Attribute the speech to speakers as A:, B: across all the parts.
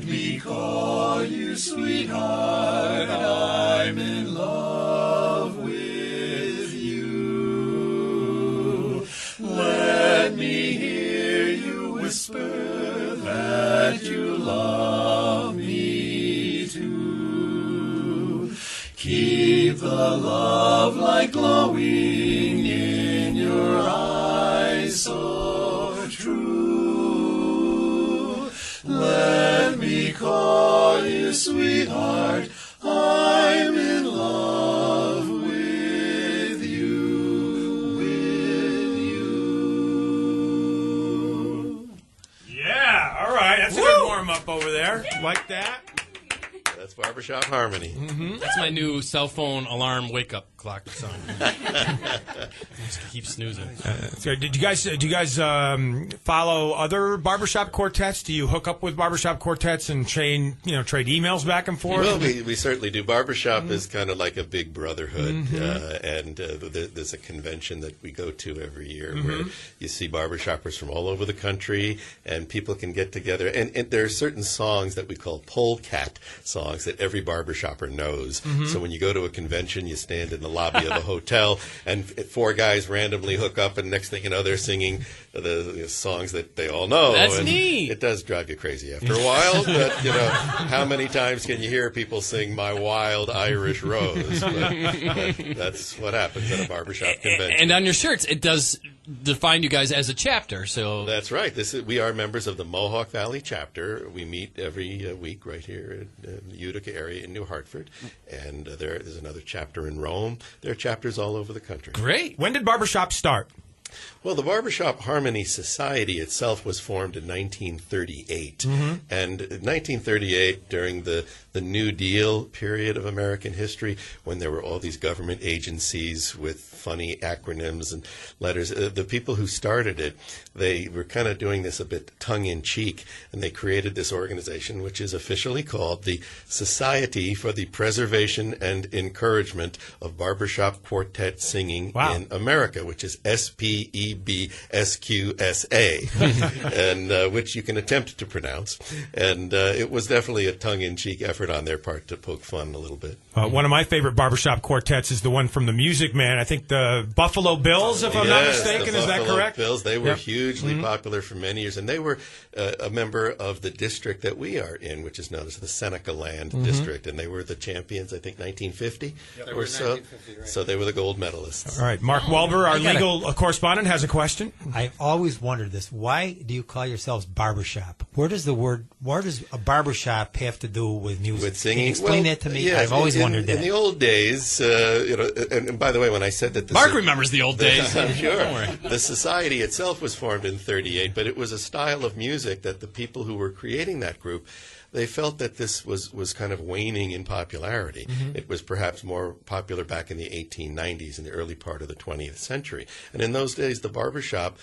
A: me call you sweetheart, I'm in love with you. Let me hear you whisper that you love me too. Keep the love light glowing in your eyes so true. Let me call you sweetheart, I'm in love with you.
B: Yeah, all right. That's a good warm-up over there. Like that?
C: That's Barbershop Harmony.
D: Mm-hmm. That's my new cell phone alarm wake-up clock song. Just keep snoozing.
B: Did you guys follow other barbershop quartets? Do you hook up with barbershop quartets and trade emails back and forth?
C: Well, we certainly do. Barbershop is kind of like a big brotherhood, and there's a convention that we go to every year where you see barbershoppers from all over the country, and people can get together. And there are certain songs that we call polecat songs that every barbershopper knows. So when you go to a convention, you stand in the lobby of a hotel, and four guys randomly hook up, and next thing you know, they're singing the songs that they all know.
D: That's
C: and
D: neat.
C: It does drive you crazy after a while, but how many times can you hear people sing "My Wild Irish Rose"? But that's what happens at a barbershop convention.
D: And on your shirts, it does define you guys as a chapter. So
C: that's right. We are members of the Mohawk Valley Chapter. We meet every week right here in the Utica area in New Hartford, and there's another chapter in Rome. There are chapters all over the country.
D: Great.
B: When did barbershop start?
C: Well, the Barbershop Harmony Society itself was formed in 1938. And in 1938, during the New Deal period of American history, when there were all these government agencies with funny acronyms and letters, the people who started it, they were kind of doing this a bit tongue-in-cheek, and they created this organization which is officially called the Society for the Preservation and Encouragement of Barbershop Quartet Singing in America, which is SPEBSQSA, and which you can attempt to pronounce. And it was definitely a tongue-in-cheek effort on their part to poke fun a little bit.
B: One of my favorite barbershop quartets is the one from the Music Man. I think the Buffalo Bills, if I'm not mistaken. Is that correct?
C: Bills. They were hugely popular for many years, and they were a member of the district that we are in, which is known as the Seneca Land District, and they were the champions, I think, 1950 or so. 1950, right. So they were the gold medalists.
B: All right. Mark Welber, our legal correspondent, has a question.
E: I've always wondered this. Why do you call yourselves barbershop? Where does a barbershop have to do with music?
C: With singing?
E: Can you explain that to me?
C: Yes,
E: I've always wondered that.
C: In the old days, and by the way, when I said that...
D: Mark remembers the old days.
C: I'm sure. The society itself was formed in 1938, but it was a style of music that the people who were creating that group, they felt that this was kind of waning in popularity. It was perhaps more popular back in the 1890s, in the early part of the 20th century. And in those days, the barbershop,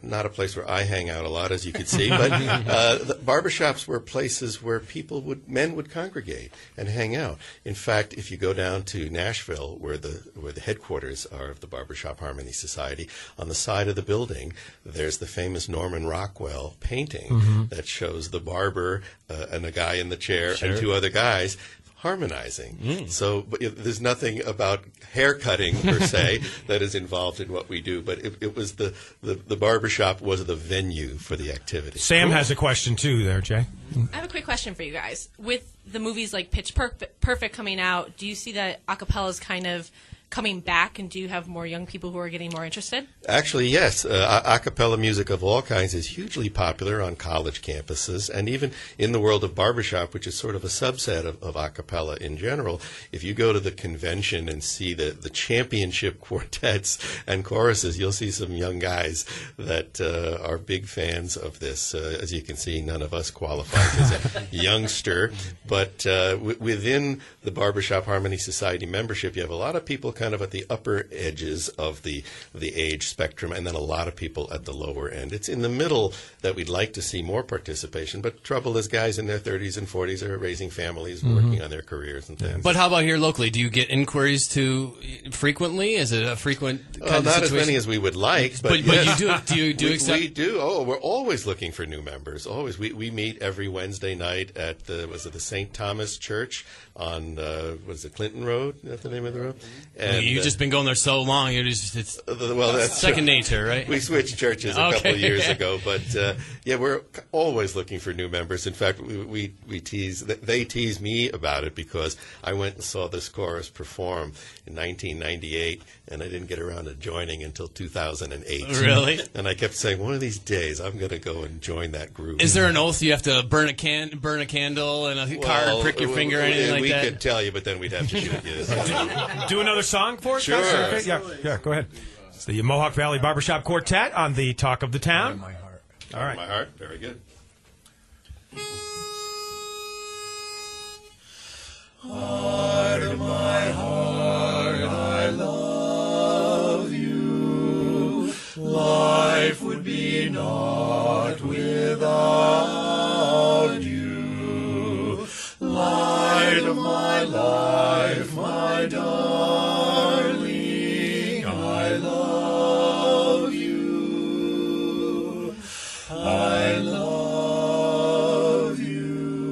C: not a place where I hang out a lot, as you could see, but the barbershops were places where men would congregate and hang out. In fact, if you go down to Nashville, where the headquarters are of the Barbershop Harmony Society, on the side of the building, there's the famous Norman Rockwell painting that shows the barber and a guy in the chair and two other guys harmonizing. So but there's nothing about hair cutting per se that is involved in what we do, but it was the barbershop was the venue for the activity.
B: Sam has a question too there, Jay.
F: I have a quick question for you guys. With the movies like Pitch Perfect coming out, do you see that a cappella is kind of coming back, and do you have more young people who are getting more interested?
C: Actually, yes. A cappella music of all kinds is hugely popular on college campuses, and even in the world of barbershop, which is sort of a subset of a cappella in general. If you go to the convention and see the championship quartets and choruses, you'll see some young guys that are big fans of this. As you can see, none of us qualifies as a youngster, but within the Barbershop Harmony Society membership, you have a lot of people kind of at the upper edges of the age spectrum, and then a lot of people at the lower end. It's in the middle that we'd like to see more participation, but trouble is guys in their 30s and 40s are raising families, working on their careers and things.
D: But how about here locally? Do you get inquiries frequently? Is it a frequent kind of
C: not
D: situation?
C: as many as we would like,
D: but
C: yes.
D: you do accept?
C: We do. Oh, we're always looking for new members. Always. We meet every Wednesday night at the St. Thomas Church on Clinton Road? Is that the name of the road? And,
D: you've just been going there so long. It's
C: that's
D: second nature, right?
C: We switched churches a couple of years ago, but we're always looking for new members. In fact, we tease. They tease me about it because I went and saw this chorus perform in 1998, and I didn't get around to joining until 2008.
D: Really?
C: And I kept saying, one of these days I'm going to go and join that group.
D: Is there an oath you have to burn a candle and a card and prick your finger or anything like that?
C: We could tell you, but then we'd have to shoot you.
B: Do another song for us?
C: Sure.
B: Okay. Yeah, go ahead. It's the Mohawk Valley Barbershop Quartet on the Talk of the Town.
A: My heart.
B: All right.
C: My heart. Very good.
A: Heart of my heart, I love you. Life would be naught without you. Light of my life, my darling, I love you. I love you.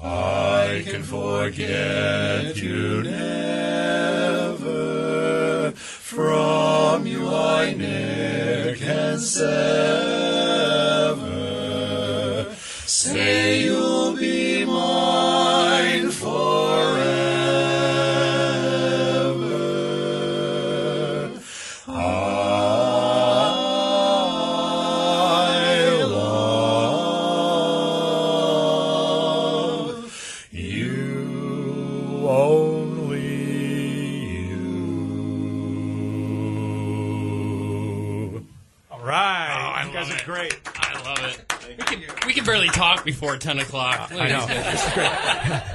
A: I can forget you never. From you I ne'er can sever. Say you'll be mine forever. I love you, only you.
B: All right.
D: I
B: You guys
D: love
B: are
D: it.
B: great.
D: I love it. We can barely talk before 10 o'clock.
B: I know. This is great.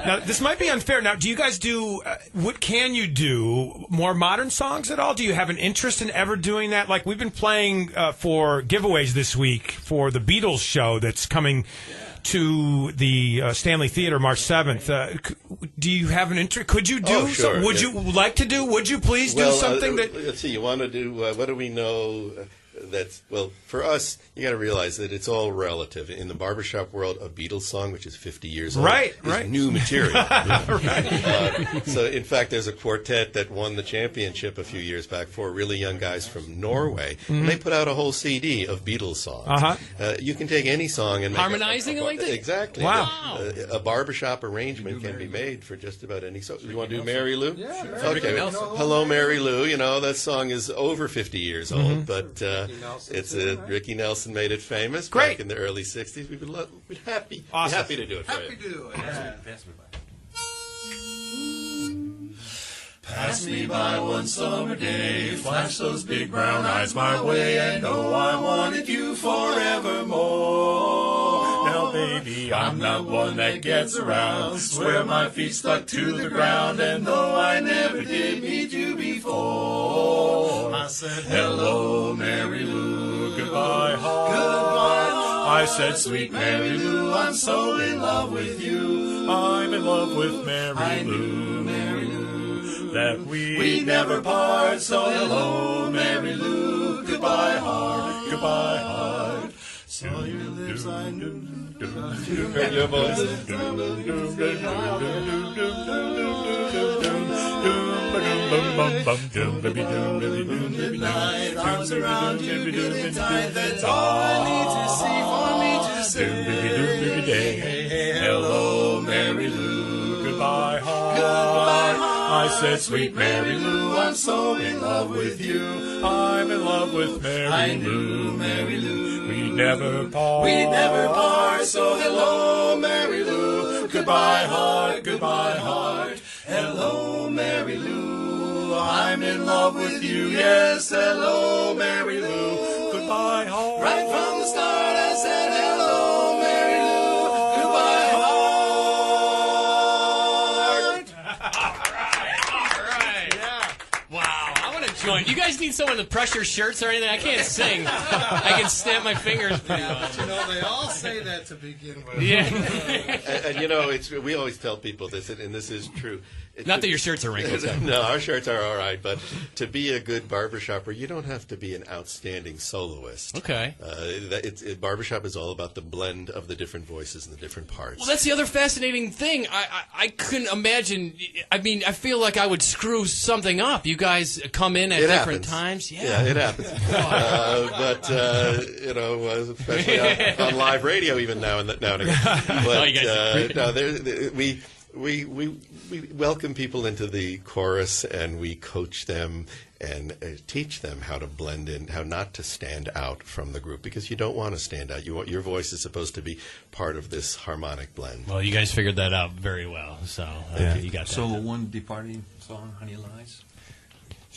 B: Now, this might be unfair. Now, do you guys do, what can you do, more modern songs at all? Do you have an interest in ever doing that? Like, we've been playing for giveaways this week for the Beatles show that's coming to the Stanley Theater March 7th. Do you have an interest? Could you do
C: sure,
B: Would you like to do? Would you please do something that...
C: Let's see, you want to do, what do we know... for us, you got to realize that it's all relative. In the barbershop world, a Beatles song, which is 50 years old, is new material. So, in fact, there's a quartet that won the championship a few years back, 4 really young guys from Norway, and they put out a whole CD of Beatles songs. You can take any song and make
D: harmonizing it like that?
C: Exactly.
B: Wow.
C: A barbershop arrangement can be made for just about any song. You want to do Mary Lou?
A: Yeah,
C: Okay. Hello, Mary Lou. You know, that song is over 50 years old, but Ricky Nelson made it famous
B: Great.
C: back in the early 60s. We'd be happy to do it for you.
A: Pass me by one summer day, flash those big brown eyes my way, and oh, I wanted you forevermore. Now, baby, I'm not one that gets around, swear my feet stuck to the ground, and though I never did meet you before, I said, hello, Mary Lou, goodbye, heart. Goodbye, heart. I said, sweet Mary Lou, I'm so in love with you. I'm in love with Mary Lou, Mary Lou, that we'd never part. So hello, Mary Lou, goodbye, heart, goodbye, heart. Saw your lips, I knew.
C: Your voice.
A: Midnight, arms around you, feeling tight. That's all I need to see for me to say. Hello, Mary Lou, goodbye, heart. Goodbye, heart. I said, sweet Mary Lou, I'm so in love with you. I'm in love with Mary Lou, Mary Lou. We never part. We never part. So hello, Mary Lou, goodbye, heart, goodbye, heart. Hello, Mary Lou, I'm in love with you. Yes, hello, Mary Lou, goodbye, heart. Right from the start, I said hello, Mary Lou, goodbye, heart.
D: going. You guys need someone to press your shirts or anything? I can't sing. I can snap my fingers pretty well.
G: You know, they all say that to begin with.
D: Yeah.
C: And you know, we always tell people this, and this is true.
D: Not that your shirts are wrinkled.
C: No, our shirts are all right, but to be a good barbershopper, you don't have to be an outstanding soloist.
D: Okay.
C: Barbershop is all about the blend of the different voices and the different parts.
D: Well, that's the other fascinating thing. I couldn't imagine. I mean, I feel like I would screw something up. You guys come in at different times.
C: Yeah, it happens. But you know, especially on live radio, even now and again. But we welcome people into the chorus, and we coach them and teach them how to blend in, how not to stand out from the group, because you don't want to stand out. Your voice is supposed to be part of this harmonic blend.
D: Well, you guys figured that out very well, so you got that.
H: So won't the party song Honey Lies?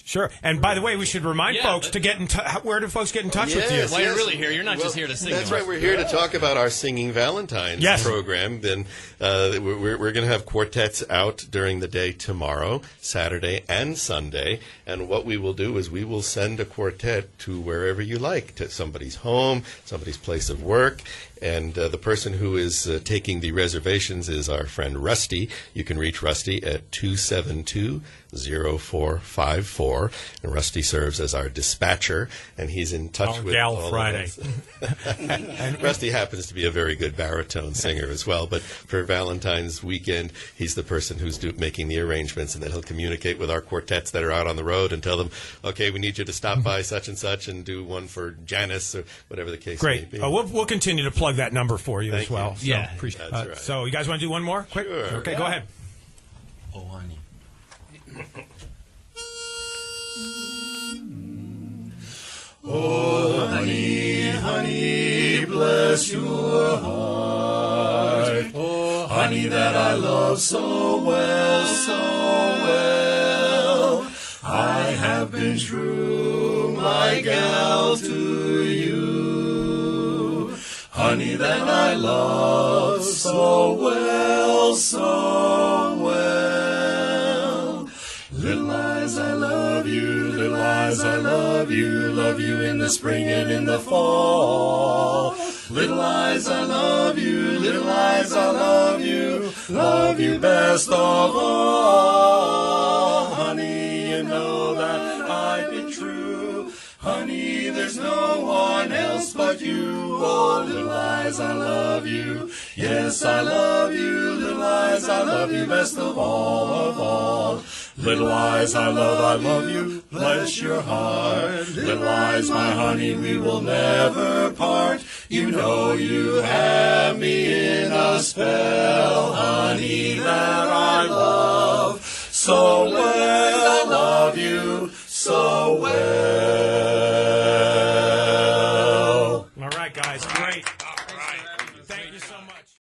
B: Sure. And by the way, we should remind folks to get in where do folks get in touch with you?
D: While you're really here, you're not just here to sing.
C: That's right. We're here to talk about our Singing Valentines program. Then we're going to have quartets out during the day tomorrow, Saturday, and Sunday. And what we will do is we will send a quartet to wherever you like, to somebody's home, somebody's place of work. And the person who is taking the reservations is our friend Rusty. You can reach Rusty at 272-0454. And Rusty serves as our dispatcher, and he's in touch with all
B: Friday.
C: of us. And Rusty happens to be a very good baritone singer as well. But for Valentine's weekend, he's the person who's making the arrangements, and then he'll communicate with our quartets that are out on the road and tell them, okay, we need you to stop by such and such and do one for Janice or whatever the case may be.
B: We'll continue to plug that number for you as well.
C: You.
B: So,
C: That's right.
B: So you guys want to do one more? Quick?
C: Sure.
B: Okay, go ahead.
H: Oh, honey.
A: Oh, honey, honey, bless your heart. Oh, honey, that I love so well, so well. I have been true, my gal, to you. Honey, that I love so well, so well. Little eyes, I love you. Little eyes, I love you in the spring and in the fall. Little eyes, I love you. Little eyes, I love you best of all. Honey, you know that I've been true. Honey, there's no one else but you. Oh, little eyes, I love you. Yes, I love you. Little eyes, I love you best of all. Little eyes, I love you, bless your heart. Little eyes, my honey, we will never part. You know you have me in a spell, honey, that I love so well. I love you so well.
B: All right, guys, great.